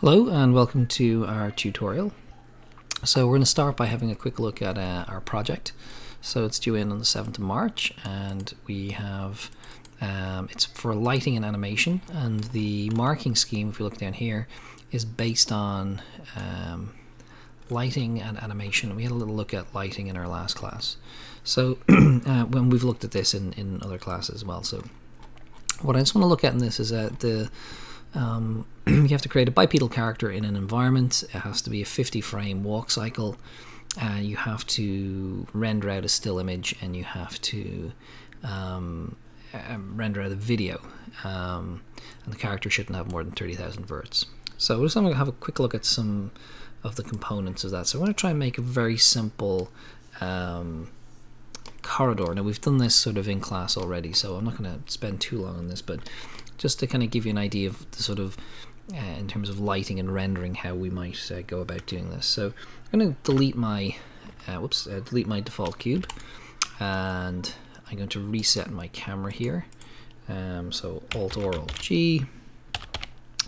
Hello and welcome to our tutorial. So we're going to start by having a quick look at our project. So it's due in on the 7th of March and we have it's for lighting and animation, and the marking scheme, if you look down here, is based on lighting and animation. We had a little look at lighting in our last class, so when we've looked at this in other classes as well. So what I just want to look at in this is that you have to create a bipedal character in an environment. It has to be a 50 frame walk cycle. You have to render out a still image, and you have to render out a video. And the character shouldn't have more than 30,000 verts. So we're just going to have a quick look at some of the components of that. So I'm going to try and make a very simple corridor. Now we've done this sort of in class already, so I'm not going to spend too long on this, but just to kind of give you an idea of the sort of in terms of lighting and rendering, how we might go about doing this. So I'm going to delete my delete my default cube, and I'm going to reset my camera here. So Alt or Alt G,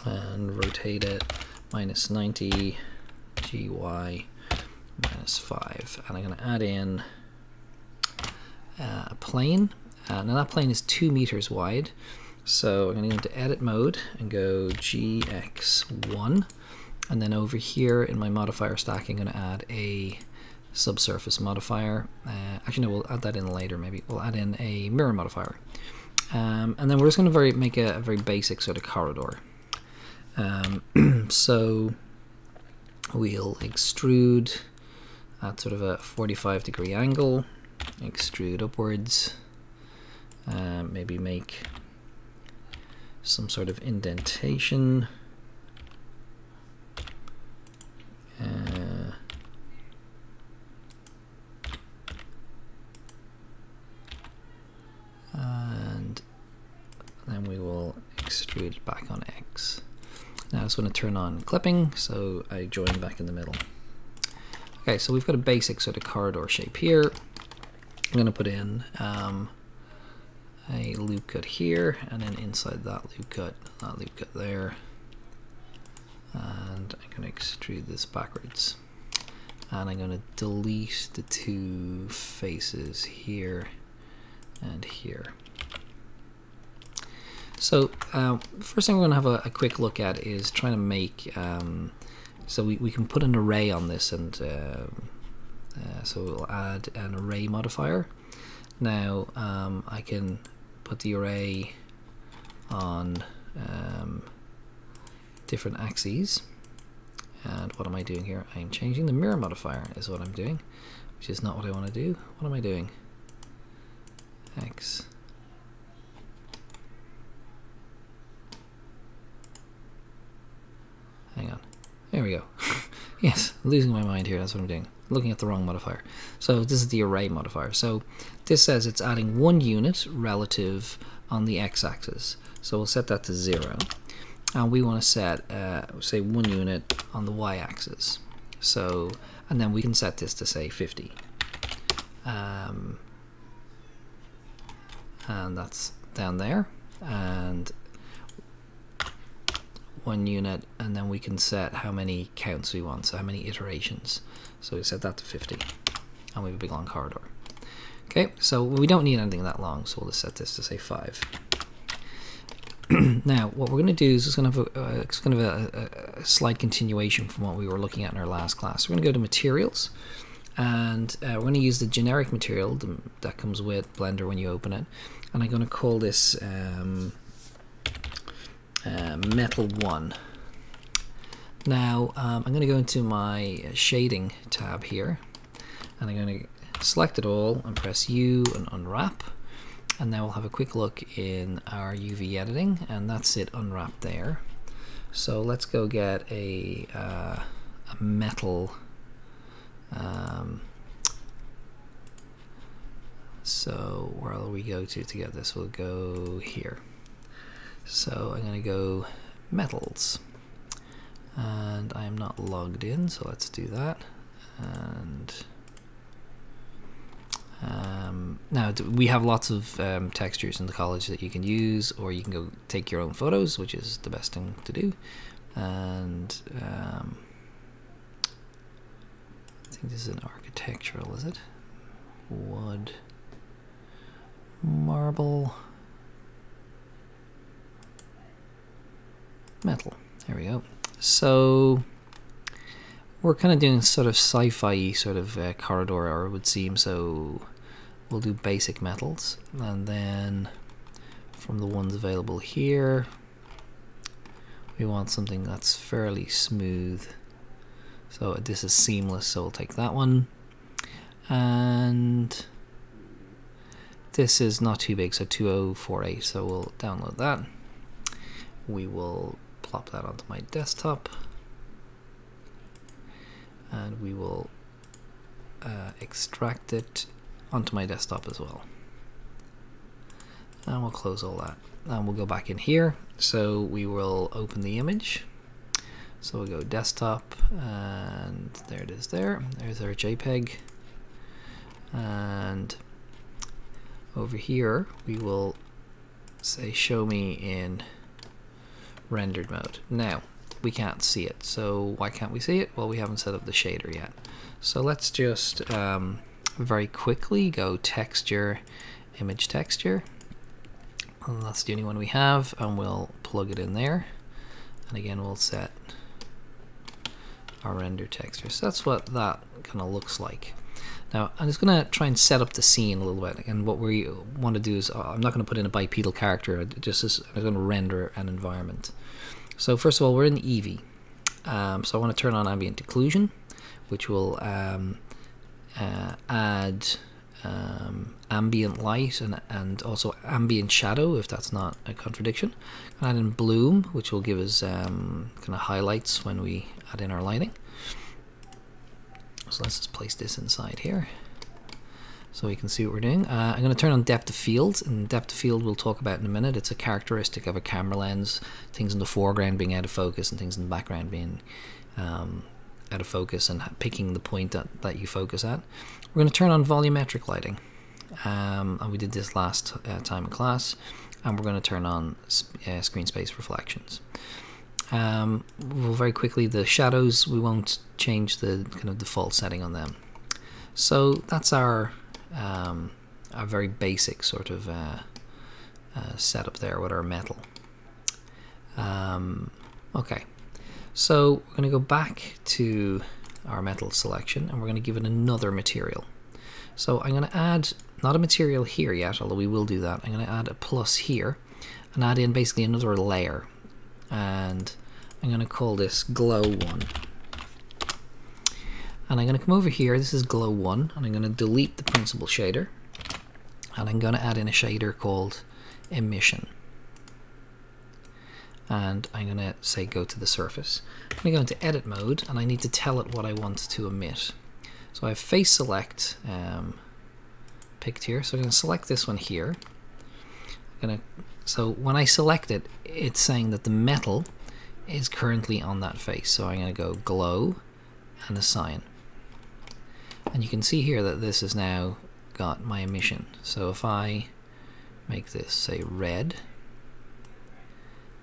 and rotate it -90, GY -5, and I'm going to add in a plane. Now that plane is 2 meters wide. So I'm going to go into edit mode and go GX1, and then over here in my modifier stack I'm going to add a subsurface modifier. Actually no, we'll add that in later. Maybe we'll add in a mirror modifier, and then we're just going to make a very basic sort of corridor. So we'll extrude at sort of a 45-degree angle, extrude upwards, maybe make some sort of indentation, and then we will extrude it back on X. Now I just want to turn on clipping, so I join back in the middle. Okay, so we've got a basic sort of corridor shape here. I'm going to put in a loop cut here, and then inside that loop cut there, and I'm going to extrude this backwards, and I'm going to delete the 2 faces here and here. So first thing we're going to have a quick look at is trying to make so we can put an array on this, and so we'll add an array modifier. Now I can put the array on different axes, and what am I doing here? I'm changing the mirror modifier is what I'm doing, which is not what I want to do. What am I doing? X. Hang on, there we go. Yes, losing my mind here, that's what I'm doing. Looking at the wrong modifier. So this is the array modifier. So this says it's adding 1 unit relative on the x-axis. So we'll set that to 0. And we want to set, say, 1 unit on the y-axis. So, and then we can set this to, say, 50. And that's down there. And 1 unit, and then we can set how many counts we want, so how many iterations. So we set that to 50, and we have a big long corridor. Okay, so we don't need anything that long, so we'll just set this to, say, 5. Now what we're going to do is it's kind of a slight continuation from what we were looking at in our last class. We're going to go to materials, and we're going to use the generic material that comes with Blender when you open it, and I'm going to call this metal 1. Now I'm going to go into my shading tab here, and I'm going to select it all and press U and unwrap, and now we'll have a quick look in our UV editing, and that's it unwrapped there. So let's go get a metal, so where will we go to get this? We'll go here. So I'm going to go metals, and I am not logged in, so let's do that. And now we have lots of textures in the college that you can use, or you can go take your own photos, which is the best thing to do. and I think this is an architectural, is it? Wood, marble, metal. There we go. So we're kind of doing sort of sci-fi sort of corridor, or it would seem. So we'll do basic metals, and then from the ones available here, we want something that's fairly smooth. So this is seamless, so we'll take that one. And this is not too big, so 2048, so we'll download that. We will plop that onto my desktop, and we will extract it onto my desktop as well. And we'll close all that. And we'll go back in here. So we will open the image. So we'll go desktop, and there it is there. There's our JPEG. And over here we will say show me in rendered mode. Now we can't see it. So why can't we see it? Well, we haven't set up the shader yet. So let's just very quickly go texture, image texture. And that's the only one we have, and we'll plug it in there. And again, we'll set our render texture. So that's what that kind of looks like. Now I'm just going to try and set up the scene a little bit, and what we want to do is I'm not going to put in a bipedal character, I'm going to render an environment. So first of all, we're in Eevee, so I want to turn on ambient occlusion, which will add ambient light and also ambient shadow, if that's not a contradiction. And add in bloom, which will give us kind of highlights when we add in our lighting. So let's just place this inside here so we can see what we're doing. I'm going to turn on depth of field, and depth of field we'll talk about in a minute. It's a characteristic of a camera lens, things in the foreground being out of focus and things in the background being out of focus, and picking the point that you focus at. We're going to turn on volumetric lighting, and we did this last time in class, and we're going to turn on screen space reflections. Well, very quickly, the shadows, we won't change the kind of default setting on them. So that's our very basic sort of setup there with our metal. Okay, so we're going to go back to our metal selection, and we're going to give it another material. So I'm going to add, not a material here yet, although we will do that. I'm going to add a plus here and add in basically another layer, and I'm going to call this glow 1. And I'm going to come over here, this is glow 1, and I'm going to delete the principal shader, and I'm going to add in a shader called emission. And I'm going to say go to the surface. I'm going to go into edit mode, and I need to tell it what I want to emit. So I have face select picked here, so I'm going to select this one here. So when I select it, it's saying that the metal is currently on that face. So I'm going to go glow and assign. And you can see here that this has now got my emission. So if I make this say red,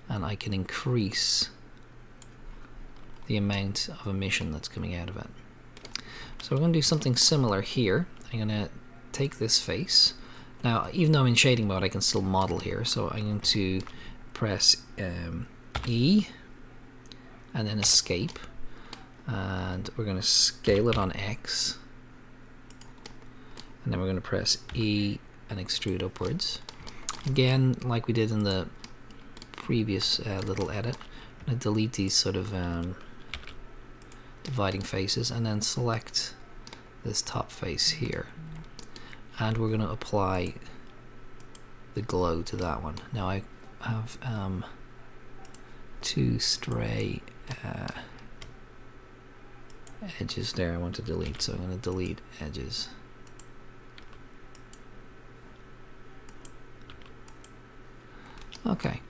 and I can increase the amount of emission that's coming out of it. So we're going to do something similar here. I'm going to take this face. Now, even though I'm in shading mode, I can still model here. So I'm going to press E and then escape. And we're going to scale it on X. And then we're going to press E and extrude upwards. Again, like we did in the previous little edit, I'm going to delete these sort of dividing faces, and then select this top face here, and we're going to apply the glow to that one. Now I have two stray edges there I want to delete, so I'm going to delete edges. Okay.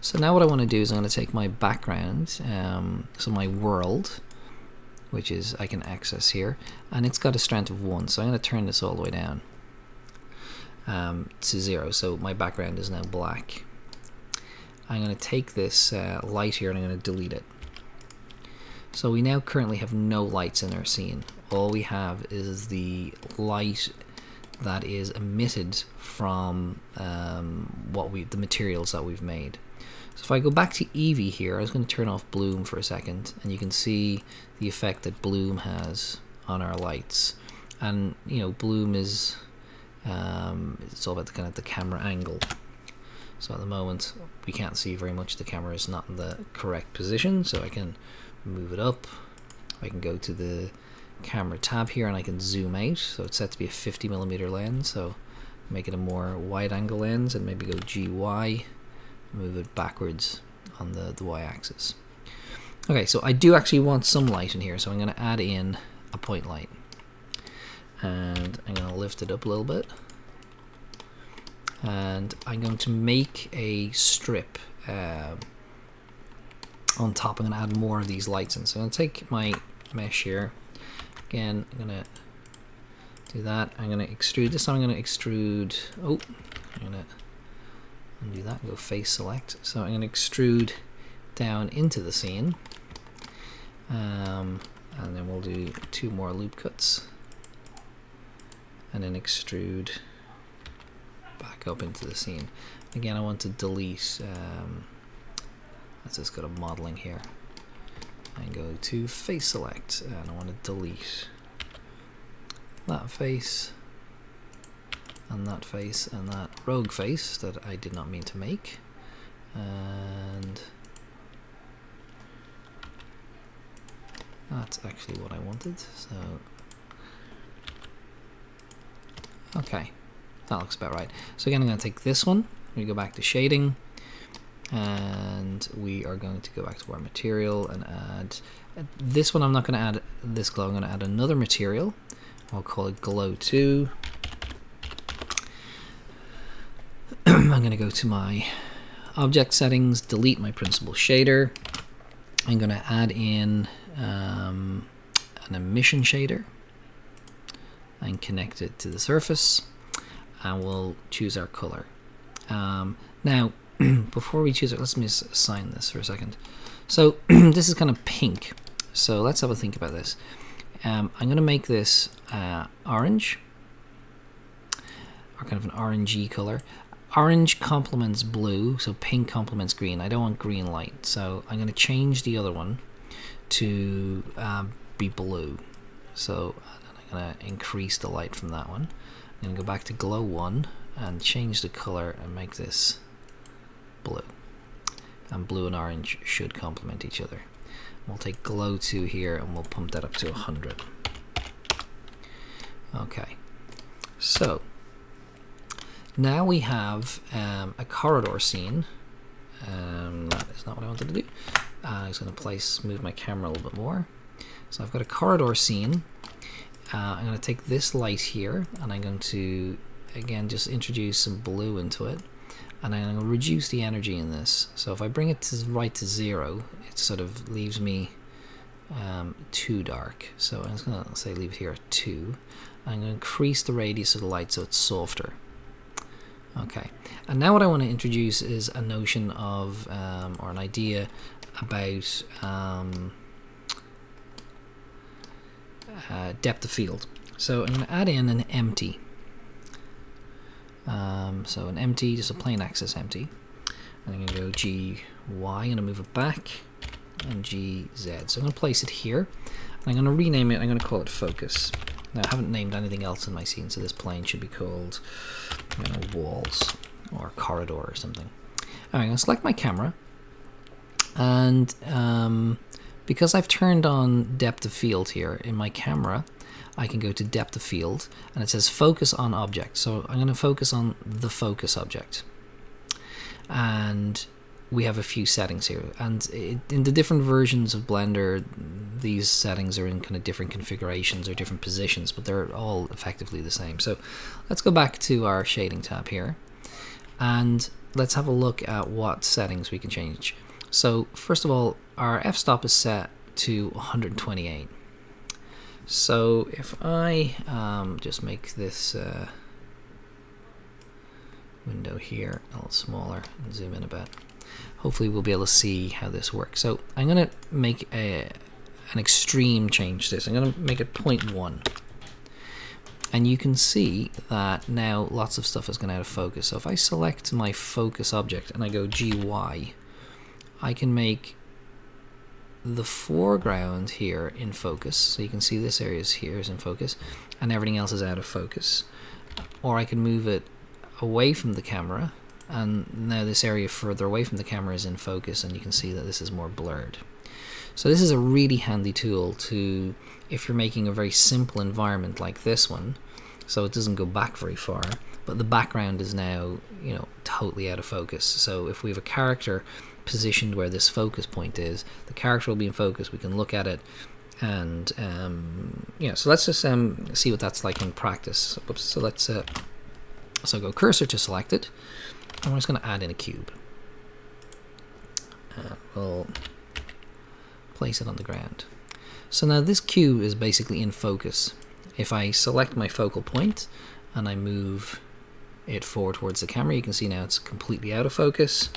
So now what I want to do is I'm going to take my background, so my world, which is I can access here, and it's got a strength of 1, so I'm going to turn this all the way down to 0, so my background is now black. I'm going to take this light here and I'm going to delete it. So we now currently have no lights in our scene. All we have is the light that is emitted from the materials that we've made. So if I go back to Eevee here, I was going to turn off bloom for a second, and you can see the effect that bloom has on our lights. And you know, bloom is it's all about the kind of the camera angle. So at the moment we can't see very much. The camera is not in the correct position, so I can move it up. I can go to the camera tab here and I can zoom out. So it's set to be a 50mm lens, so make it a more wide angle lens and maybe go GY, move it backwards on the y-axis. Okay, so I do actually want some light in here, so I'm going to add in a point light. And I'm going to lift it up a little bit. And I'm going to make a strip on top. I'm going to add more of these lights in. So I'm going to take my mesh here. Again, I'm going to do that. I'm going to extrude this. I'm going to extrude. Oh, I'm going to undo that and go face select. So I'm going to extrude down into the scene. And then we'll do 2 more loop cuts. And then extrude back up into the scene. Again, I want to delete, let's just go to modeling here and go to face select, and I want to delete that face and that face and that rogue face that I did not mean to make, and that's actually what I wanted. So okay, that looks about right. So again, I'm going to take this one, we go back to shading, and we are going to go back to our material and add this one. I'm not going to add this glow, I'm going to add another material. I'll call it glow 2. I'm going to go to my object settings, delete my principal shader. I'm going to add in an emission shader and connect it to the surface, and we'll choose our color. Now before we choose it, let's assign this for a second. So this is kind of pink, so let's have a think about this. I'm going to make this orange, or kind of an orangey color. Orange complements blue, so pink complements green. I don't want green light, so I'm going to change the other one to be blue. So I'm going to increase the light from that one. I'm going to go back to glow 1 and change the color and make this blue. And blue and orange should complement each other. We'll take glow 2 here and we'll pump that up to 100. Okay, so now we have a corridor scene. That is not what I wanted to do. I'm just going to move my camera a little bit more. So I've got a corridor scene. I'm going to take this light here and I'm going to again just introduce some blue into it, and I'm going to reduce the energy in this. So if I bring it to right to 0, it sort of leaves me too dark. So I'm just going to say leave it here at 2. I'm going to increase the radius of the light so it's softer. Okay, and now what I want to introduce is a notion of or an idea about depth of field. So I'm going to add in an empty. So an empty, just a plain axis empty. And I'm going to go GY, I'm going to move it back, and GZ. So I'm going to place it here, and I'm going to rename it, I'm going to call it focus. Now I haven't named anything else in my scene, so this plane should be called, you know, walls or corridor or something. Alright, I'm going to select my camera, and because I've turned on depth of field here in my camera, I can go to depth of field and it says focus on object. So I'm going to focus on the focus object. And we have a few settings here. And in the different versions of Blender, these settings are in kind of different configurations or different positions, but they're all effectively the same. So let's go back to our shading tab here. And let's have a look at what settings we can change. So first of all, our f-stop is set to 128. So if I just make this window here a little smaller and zoom in a bit, hopefully we'll be able to see how this works. So I'm going to make an extreme change to this. I'm going to make it 0.1. And you can see that now lots of stuff has gone out of focus. So if I select my focus object and I go GY, I can make the foreground here in focus. So you can see this area here is in focus and everything else is out of focus. Or I can move it away from the camera, and now this area further away from the camera is in focus, and you can see that this is more blurred. So this is a really handy tool to, if you're making a very simple environment like this one, so it doesn't go back very far, but the background is now, you know, totally out of focus. So if we have a character positioned where this focus point is, the character will be in focus, we can look at it, and yeah, so let's just see what that's like in practice. Oops, so let's so go cursor to selected, and we're just going to add in a cube. We'll place it on the ground. So now this cube is basically in focus. If I select my focal point and I move it forward towards the camera, you can see now it's completely out of focus.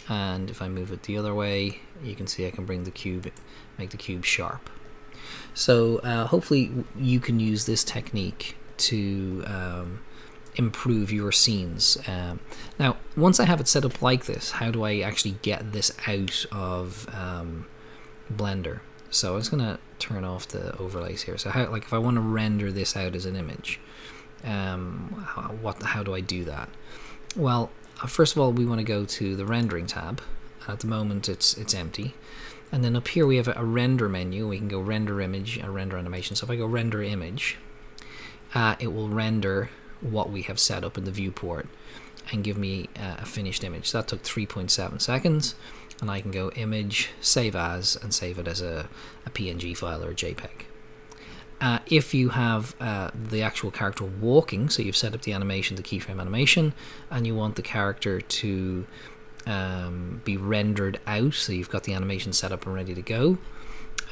And if I move it the other way, you can see I can bring the cube, make the cube sharp. So hopefully you can use this technique to improve your scenes. Now, once I have it set up like this, how do I actually get this out of Blender? So I'm just going to turn off the overlays here. So how, like, if I want to render this out as an image, how do I do that? Well, first of all, we want to go to the rendering tab. At the moment, it's empty. And then up here we have a render menu. We can go render image and render animation. So if I go render image, it will render what we have set up in the viewport and give me a finished image. So that took 3.7 seconds. And I can go image, save as, and save it as a PNG file or a JPEG. If you have the actual character walking, so you've set up the animation, the keyframe animation, and you want the character to be rendered out, so you've got the animation set up and ready to go,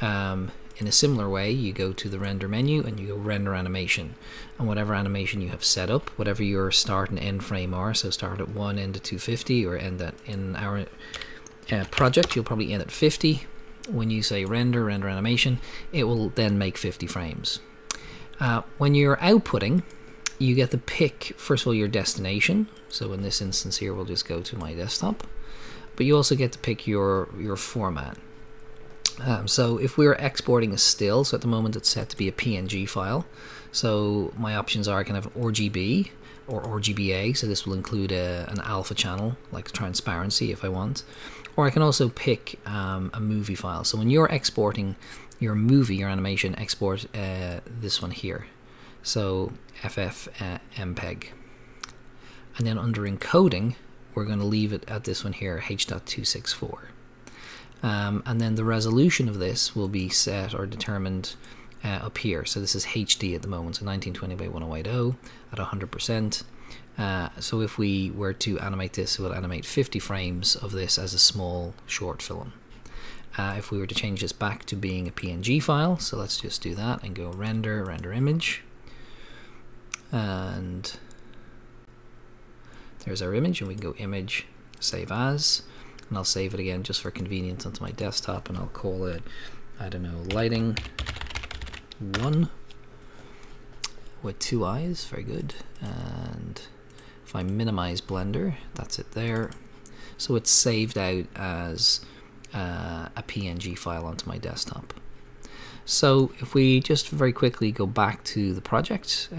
in a similar way, you go to the render menu and you go render animation, and whatever animation you have set up, whatever your start and end frame are, so start at 1, end at 250, or end at, in our project, you'll probably end at 50. When you say render animation, it will then make 50 frames. When you're outputting, you get to pick, first of all, your destination. So in this instance here, we'll just go to my desktop. But you also get to pick your format. So if we're exporting a still, so at the moment it's set to be a PNG file. So my options are I can have RGB or RGBA, so this will include an alpha channel, like transparency if I want. Or I can also pick a movie file. So when you're exporting your movie, your animation, export this one here. So FFmpeg. And then under encoding, we're going to leave it at this one here, H.264. And then the resolution of this will be set or determined up here. So this is HD at the moment, so 1920 by 1080 at 100%. So if we were to animate this, it will animate 50 frames of this as a small short film. If we were to change this back to being a PNG file, so let's just do that and go render image. And there's our image, and we can go image, save as, and I'll save it again just for convenience onto my desktop, and I'll call it, I don't know, lighting 1 with 2 eyes, very good. And if I minimize Blender, that's it there. So it's saved out as a PNG file onto my desktop. So if we just very quickly go back to the project,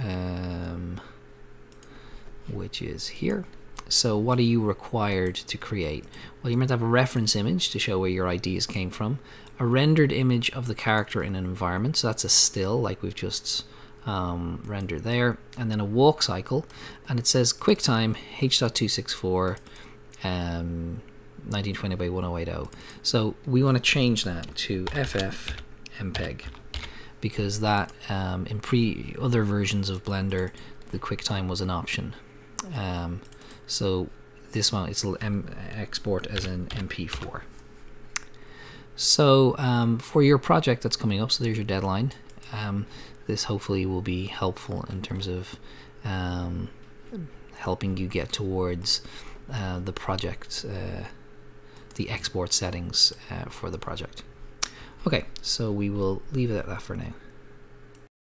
which is here. So what are you required to create? Well, you're meant to have a reference image to show where your ideas came from, a rendered image of the character in an environment, so that's a still like we've just rendered there, and then a walk cycle, and it says QuickTime H.264 1920 by 1080. So we want to change that to FFmpeg, because that in other versions of Blender the QuickTime was an option. So this one it'll export as an MP4. So for your project that's coming up, so there's your deadline. This hopefully will be helpful in terms of helping you get towards the project the export settings for the project. Okay, so we will leave it at that for now.